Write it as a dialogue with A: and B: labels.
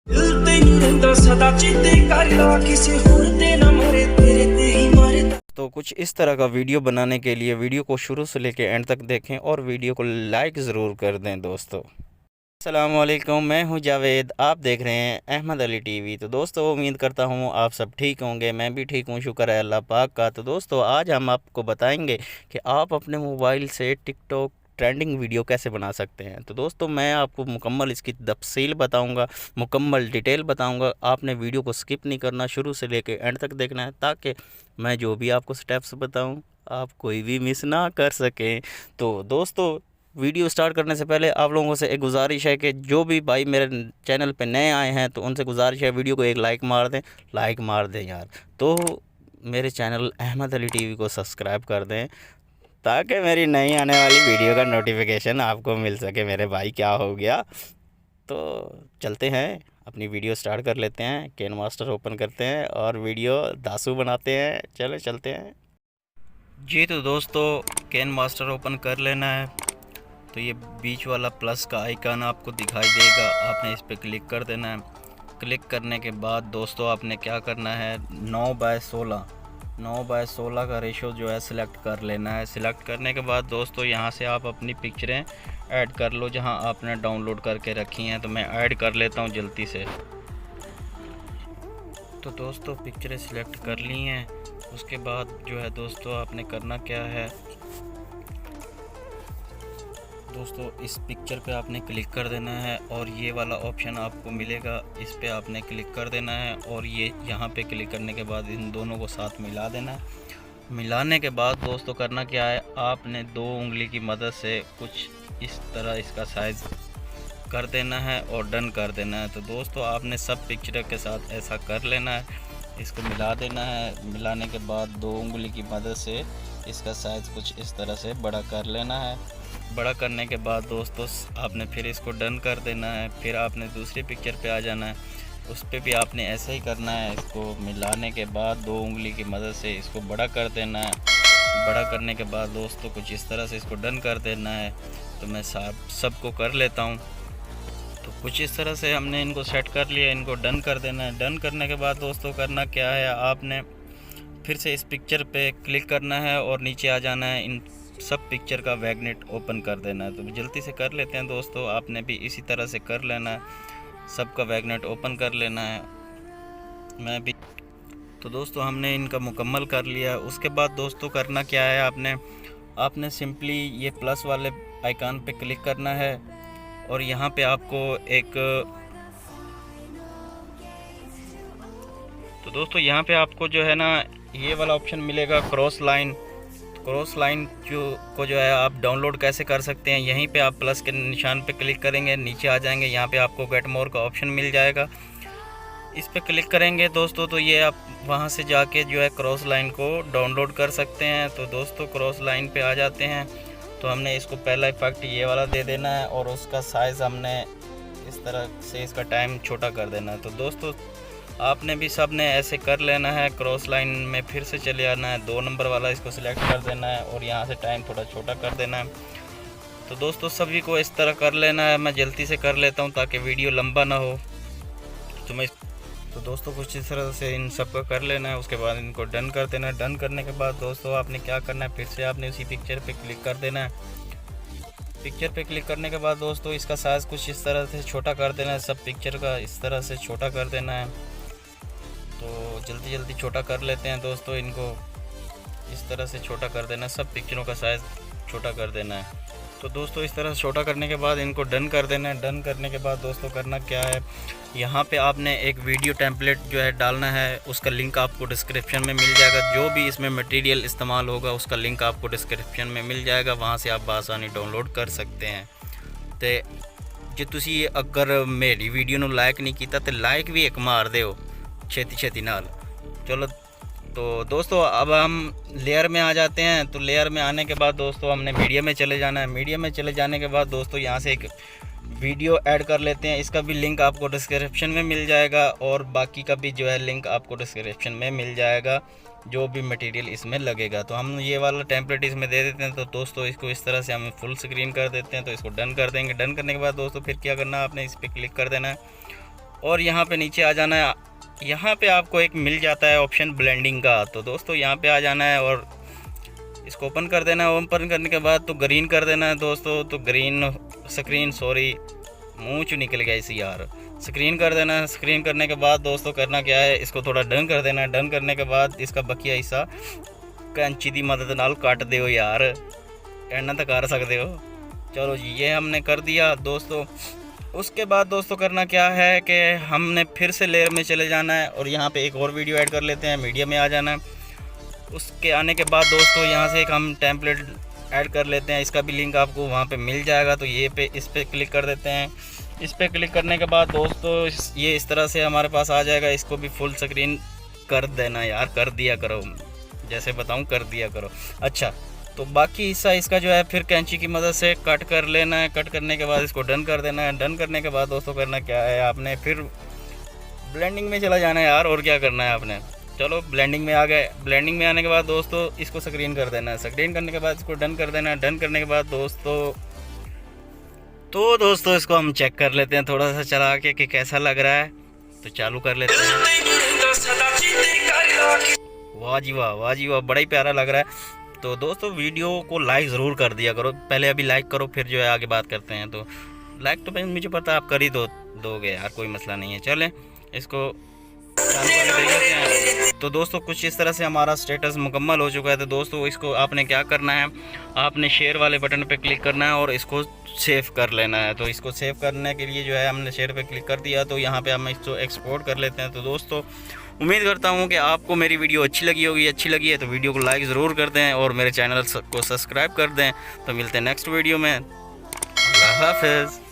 A: ਦਿਲ ਤੈਨੂੰ ਰਹਿੰਦਾ ਸਦਾ ਚੇਤੇ ਕਰ ਲਾ ਕਿਸੇ ਹੋਰ ਤੇ ਨਾ ਮਰੇ तेरे ते ही मरदा।
B: तो कुछ इस तरह का वीडियो बनाने के लिए वीडियो को शुरू से लेकर एंड तक देखें और वीडियो को लाइक ज़रूर कर दें दोस्तों। अस्सलाम वालेकुम, मैं हूं जावेद, आप देख रहे हैं अहमद अली टीवी। तो दोस्तों उम्मीद करता हूं आप सब ठीक होंगे, मैं भी ठीक हूं, शुक्र है अल्लाह पाक का। तो दोस्तों आज हम आपको बताएंगे कि आप अपने मोबाइल से टिकटॉक ट्रेंडिंग वीडियो कैसे बना सकते हैं। तो दोस्तों मैं आपको मुकम्मल इसकी तफसील बताऊंगा, मुकम्मल डिटेल बताऊंगा। आपने वीडियो को स्किप नहीं करना, शुरू से लेकर एंड तक देखना है, ताकि मैं जो भी आपको स्टेप्स बताऊं आप कोई भी मिस ना कर सकें। तो दोस्तों वीडियो स्टार्ट करने से पहले आप लोगों से एक गुजारिश है कि जो भी भाई मेरे चैनल पे नए आए हैं तो उनसे गुजारिश है वीडियो को एक लाइक मार दें यार। तो मेरे चैनल अहमद अली टीवी को सब्सक्राइब कर दें ताकि मेरी नई आने वाली वीडियो का नोटिफिकेशन आपको मिल सके। मेरे भाई क्या हो गया। तो चलते हैं, अपनी वीडियो स्टार्ट कर लेते हैं, कैन मास्टर ओपन करते हैं और वीडियो दासू बनाते हैं। चलो चलते हैं जी। तो दोस्तों कैन मास्टर ओपन कर लेना है। तो ये बीच वाला प्लस का आइकन आपको दिखाई देगा, आपने इस पर क्लिक कर देना है। क्लिक करने के बाद दोस्तों आपने क्या करना है, 9:16 का रेशो जो है सिलेक्ट कर लेना है। सिलेक्ट करने के बाद दोस्तों यहाँ से आप अपनी पिक्चरें ऐड कर लो जहाँ आपने डाउनलोड करके रखी हैं। तो मैं ऐड कर लेता हूँ जल्दी से। तो दोस्तों पिक्चरें सिलेक्ट कर ली हैं। उसके बाद जो है दोस्तों आपने करना क्या है, दोस्तों इस पिक्चर पे आपने क्लिक कर देना है और ये वाला ऑप्शन आपको मिलेगा, इस पे आपने क्लिक कर देना है और ये यहाँ पे क्लिक करने के बाद इन दोनों को साथ मिला देना है। मिलाने के बाद दोस्तों करना क्या है, आपने 2 उंगली की मदद से कुछ इस तरह इसका साइज़ कर देना है और डन कर देना है। तो दोस्तों आपने सब पिक्चर के साथ ऐसा कर लेना है, इसको मिला देना है। मिलाने के बाद 2 उंगली की मदद से इसका साइज़ कुछ इस तरह से बड़ा कर लेना है। बड़ा करने के बाद दोस्तों आपने फिर इसको डन कर देना है। फिर आपने दूसरी पिक्चर पे आ जाना है, उस पर भी आपने ऐसा ही करना है। इसको मिलाने के बाद 2 उंगली की मदद से इसको बड़ा कर देना है। बड़ा करने के बाद दोस्तों कुछ इस तरह से इसको डन कर देना है। तो मैं सबको कर लेता हूँ। तो कुछ इस तरह से हमने इनको सेट कर लिया, इनको डन कर देना है। डन करने के बाद दोस्तों करना क्या है, आपने फिर से इस पिक्चर पे क्लिक करना है और नीचे आ जाना है, इन सब पिक्चर का मैग्नेट ओपन कर देना है। तो जल्दी से कर लेते हैं दोस्तों, आपने भी इसी तरह से कर लेना है, सबका मैग्नेट ओपन कर लेना है। मैं भी तो दोस्तों हमने इनका मुकम्मल कर लिया। उसके बाद दोस्तों करना क्या है, आपने सिंपली ये प्लस वाले आइकन पे क्लिक करना है और यहाँ पे आपको तो दोस्तों यहाँ पे आपको जो है ना ये वाला ऑप्शन मिलेगा, क्रॉस लाइन जो है आप डाउनलोड कैसे कर सकते हैं। यहीं पे आप प्लस के निशान पे क्लिक करेंगे, नीचे आ जाएंगे, यहाँ पे आपको गेट मोर का ऑप्शन मिल जाएगा। इस पे क्लिक करेंगे दोस्तों तो ये आप वहाँ से जाके जो है क्रॉस लाइन को डाउनलोड कर सकते हैं। तो दोस्तों क्रॉस लाइन पे आ जाते हैं। तो हमने इसको पहला इफेक्ट ये वाला दे देना है और उसका साइज़ हमने इस तरह से इसका टाइम छोटा कर देना है। तो दोस्तों आपने भी सब ने ऐसे कर लेना है। क्रॉस लाइन में फिर से चले आना है, 2 नंबर वाला इसको सिलेक्ट कर देना है और यहाँ से टाइम थोड़ा छोटा कर देना है। तो दोस्तों सभी को इस तरह कर लेना है। मैं जल्दी से कर लेता हूँ ताकि वीडियो लंबा ना हो। तो दोस्तों कुछ इस तरह से इन सब का कर लेना है। उसके बाद इनको डन कर देना है। डन करने के बाद दोस्तों आपने क्या करना है, फिर से आपने उसी पिक्चर पे क्लिक कर देना है। पिक्चर पे क्लिक करने के बाद दोस्तों इसका साइज़ कुछ इस तरह से छोटा कर देना है, सब पिक्चर का इस तरह से छोटा कर देना है। तो जल्दी छोटा कर लेते हैं दोस्तों, इनको इस तरह से छोटा कर देना है, सब पिक्चरों का साइज़ छोटा कर देना है। तो दोस्तों इस तरह से छोटा करने के बाद इनको डन कर देना है। डन करने के बाद दोस्तों करना क्या है, यहाँ पे आपने एक वीडियो टेम्पलेट जो है डालना है, उसका लिंक आपको डिस्क्रिप्शन में मिल जाएगा। जो भी इसमें मटेरियल इस्तेमाल होगा उसका लिंक आपको डिस्क्रिप्शन में मिल जाएगा, वहाँ से आप आसानी डाउनलोड कर सकते हैं। तो जो तुसी अगर मेरी वीडियो ਨੂੰ लाइक नहीं किया तो लाइक भी एक मार दो छेती नाल। चलो तो दोस्तों अब हम लेयर में आ जाते हैं। तो लेयर में आने के बाद दोस्तों हमने मीडिया में चले जाना है। मीडिया में चले जाने के बाद दोस्तों यहाँ से एक वीडियो ऐड कर लेते हैं, इसका भी लिंक आपको डिस्क्रिप्शन में मिल जाएगा और बाकी का भी जो है लिंक आपको डिस्क्रिप्शन में मिल जाएगा, जो भी मटेरियल इसमें लगेगा। तो हम ये वाला टेम्पलेट इसमें दे देते हैं। तो दोस्तों इसको इस तरह से हम फुल स्क्रीन कर देते हैं। तो इसको डन कर देंगे। डन करने के बाद दोस्तों फिर क्या करना है, आपने इस पर क्लिक कर देना है और यहाँ पे नीचे आ जाना है। यहाँ पे आपको एक मिल जाता है ऑप्शन ब्लेंडिंग का। तो दोस्तों यहाँ पे आ जाना है और इसको ओपन कर देना है। ओपन करने के बाद तो ग्रीन कर देना है दोस्तों। तो ग्रीन स्क्रीन, सॉरी मुँह चू निकल गया इसी यार, स्क्रीन कर देना है। स्क्रीन करने के बाद दोस्तों करना क्या है, इसको थोड़ा डन कर देना है। डन करने के बाद इसका बकिया हिस्सा कैंची दी मदद नाल काट दो यार, इन्ना तो कर सकते हो। चलो जी ये हमने कर दिया दोस्तों। उसके बाद दोस्तों करना क्या है कि हमने फिर से लेयर में चले जाना है और यहाँ पे एक और वीडियो ऐड कर लेते हैं, मीडिया में आ जाना है। उसके आने के बाद दोस्तों यहाँ से एक हम टेम्पलेट ऐड कर लेते हैं, इसका भी लिंक आपको वहाँ पे मिल जाएगा। तो ये पे इस पर क्लिक कर देते हैं। इस पर क्लिक करने के बाद दोस्तों ये इस तरह से हमारे पास आ जाएगा। इसको भी फुल स्क्रीन कर देना यार, कर दिया करो, जैसे बताऊँ कर दिया करो। अच्छा तो बाकी हिस्सा इसका जो है फिर कैंची की मदद से कट कर लेना है। कट करने के बाद इसको डन कर देना है। डन करने के बाद दोस्तों करना क्या है, आपने फिर ब्लेंडिंग में चला जाना है यार, और क्या करना है आपने। चलो ब्लेंडिंग में आ गए। ब्लेंडिंग में आने के बाद दोस्तों इसको स्क्रीन कर देना है। स्क्रीन करने के बाद इसको डन कर देना है। डन करने के बाद दोस्तों इसको हम चेक कर लेते हैं थोड़ा सा चला के कि कैसा लग रहा है। तो चालू कर लेते हैं। वाह जी वाह, वाह जी वाह, बड़ा ही प्यारा लग रहा है। तो दोस्तों वीडियो को लाइक ज़रूर कर दिया करो, पहले अभी लाइक करो फिर जो है आगे बात करते हैं। तो लाइक तो मुझे पता है आप कर ही दोगे यार, कोई मसला नहीं है। चलें इसको चालू वाले देख लेते हैं। तो दोस्तों कुछ इस तरह से हमारा स्टेटस मुकम्मल हो चुका है। तो दोस्तों इसको आपने क्या करना है, आपने शेयर वाले बटन पे क्लिक करना है और इसको सेव कर लेना है। तो इसको सेव करने के लिए जो है हमने शेयर पे क्लिक कर दिया। तो यहाँ पे हम इसको एक्सपोर्ट कर लेते हैं। तो दोस्तों उम्मीद करता हूँ कि आपको मेरी वीडियो अच्छी लगी होगी। अच्छी लगी है तो वीडियो को लाइक ज़रूर कर दें और मेरे चैनल को सब्सक्राइब कर दें। तो मिलते हैं नेक्स्ट वीडियो में। अल्लाह हाफ़िज़।